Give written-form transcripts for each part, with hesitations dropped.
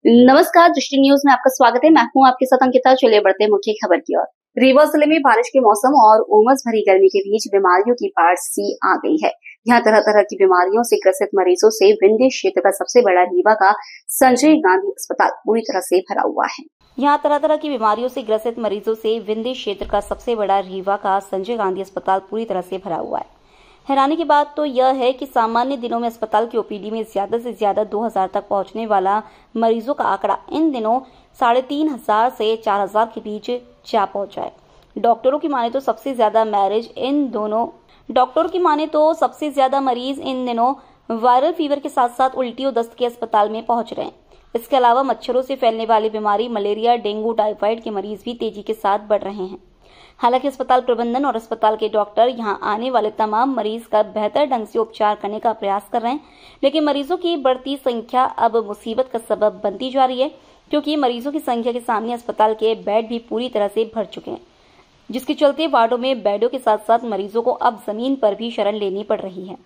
नमस्कार, दृष्टि न्यूज में आपका स्वागत है। मैं हूं आपके साथ अंकिता। चलिए बढ़ते हैं मुख्य खबर की ओर। रीवा जिले में बारिश के मौसम और उमस भरी गर्मी के बीच बीमारियों की बाढ़ सी आ गई है। यहाँ तरह तरह की बीमारियों से ग्रसित मरीजों से विंध्य क्षेत्र का सबसे बड़ा रीवा का संजय गांधी अस्पताल पूरी तरह से भरा हुआ है। यहाँ तरह तरह की बीमारियों से ग्रसित मरीजों से विंध्य क्षेत्र का सबसे बड़ा रीवा का संजय गांधी अस्पताल पूरी तरह से भरा हुआ है। हैरानी की बात तो यह है कि सामान्य दिनों में अस्पताल की ओपीडी में ज्यादा से ज्यादा 2000 तक पहुंचने वाला मरीजों का आंकड़ा इन दिनों 3500 से 4000 के बीच जा पहुंचा है। डॉक्टरों की माने तो सबसे ज्यादा मरीज इन दिनों वायरल फीवर के साथ साथ उल्टी और दस्त के अस्पताल में पहुंच रहे हैं। इसके अलावा मच्छरों से फैलने वाली बीमारी मलेरिया, डेंगू, टाइफाइड के मरीज भी तेजी के साथ बढ़ रहे हैं। हालांकि अस्पताल प्रबंधन और अस्पताल के डॉक्टर यहां आने वाले तमाम मरीज का बेहतर ढंग से उपचार करने का प्रयास कर रहे हैं, लेकिन मरीजों की बढ़ती संख्या अब मुसीबत का सबब बनती जा रही है, क्योंकि मरीजों की संख्या के सामने अस्पताल के बेड भी पूरी तरह से भर चुके हैं, जिसके चलते वार्डों में बेडों के साथ साथ मरीजों को अब जमीन पर भी शरण लेनी पड़ रही है।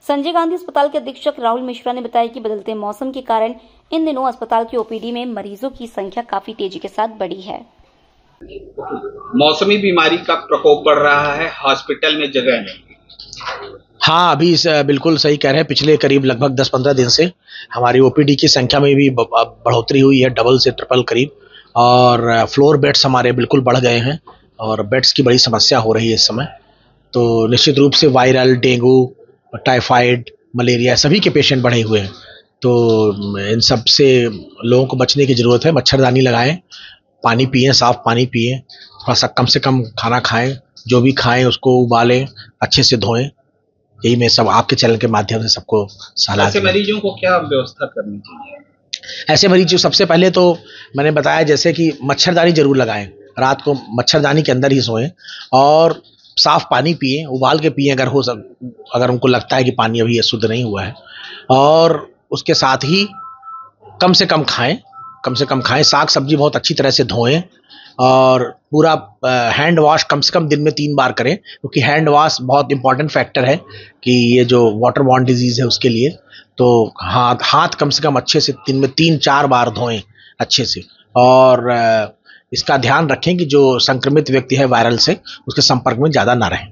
संजय गांधी अस्पताल के अधीक्षक राहुल मिश्रा ने बताया कि बदलते मौसम के कारण इन दिनों अस्पताल की ओपीडी में मरीजों की संख्या काफी तेजी के साथ बढ़ी है। मौसमी बीमारी का प्रकोप बढ़ रहा है, हॉस्पिटल में जगह नहीं। हाँ, अभी बिल्कुल सही कह रहे हैं। पिछले करीब लगभग 10-15 दिन से हमारी ओपीडी की संख्या में भी बढ़ोतरी हुई है, डबल से ट्रिपल करीब। और फ्लोर बेड्स हमारे बिल्कुल बढ़ गए हैं और बेड्स की बड़ी समस्या हो रही है इस समय। तो निश्चित रूप से वायरल, डेंगू, टाइफाइड, मलेरिया सभी के पेशेंट बढ़े हुए हैं। तो इन सब से लोगों को बचने की ज़रूरत है। मच्छरदानी लगाएं, पानी पिएं, साफ पानी पिएं, थोड़ा सा कम से कम खाना खाएं, जो भी खाएं उसको उबालें, अच्छे से धोएं। यही मैं सब आपके चैनल के माध्यम से सबको सलाह। ऐसे मरीजों को क्या व्यवस्था करनी चाहिए? ऐसे मरीजों सबसे पहले तो मैंने बताया जैसे कि मच्छरदानी जरूर लगाएं, रात को मच्छरदानी के अंदर ही सोएं और साफ पानी पिएं, उबाल के पिएं अगर उनको लगता है कि पानी अभी शुद्ध नहीं हुआ है। और उसके साथ ही कम से कम खाएं, साग सब्जी बहुत अच्छी तरह से धोएं और पूरा हैंड वॉश कम से कम दिन में 3 बार करें, क्योंकि हैंड वॉश बहुत इंपॉर्टेंट फैक्टर है कि ये जो वाटर बॉर्न डिजीज है उसके लिए। तो हाथ कम से कम अच्छे से दिन में 3-4 बार धोएं अच्छे से। और इसका ध्यान रखें कि जो संक्रमित व्यक्ति है वायरल से, उसके संपर्क में ज़्यादा ना रहें।